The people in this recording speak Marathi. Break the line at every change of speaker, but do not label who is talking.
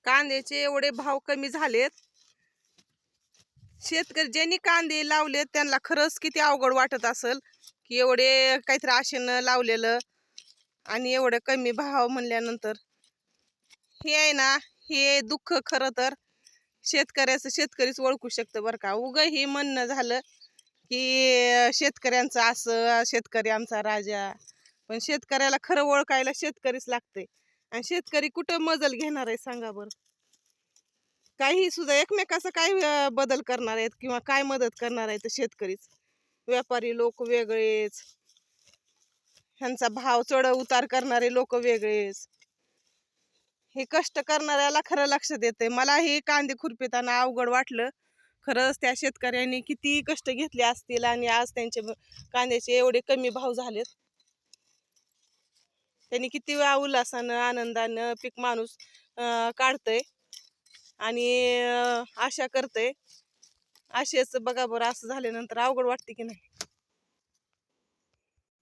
कांद्याचे एवढे भाव कमी झालेत. शेतकरी ज्यांनी कांदे लावलेत त्यांना खरंच किती अवघड वाटत असेल की एवढे काहीतरी आशेनं लावलेलं आणि एवढे कमी भाव म्हणल्यानंतर. हे आहे ना, हे दुःख खरं तर शेतकऱ्याचं शेतकरीच ओळखू शकतं बरं का. उगं हे म्हणणं झालं की शेतकऱ्यांचं असं, शेतकरी आमचा राजा. पण शेतकऱ्याला खरं ओळखायला शेतकरीच लागते. आणि शेतकरी कुठं मजल घेणार आहे सांगा बरं. काही सुद्धा एकमेकाचा काय बदल करणार आहेत किंवा काय मदत करणार आहेत शेतकरीच. व्यापारी लोक वेगळेच, ह्यांचा भाव चढ उतार करणारे लोक वेगळेच. हे कष्ट करणाऱ्याला खरं लक्षात येते. मला हे कांदे खुरपिताना अवघड वाटलं. खरंच त्या शेतकऱ्यांनी किती कष्ट घेतले असतील आणि आज त्यांचे कांद्याचे एवढे कमी भाव झालेत. त्यांनी किती वेळा उल्हासानं आनंदानं पीक माणूस काढतय आणि आशा करतय. असेच बघा बरं, असं झाल्यानंतर अवघड वाटते की नाही.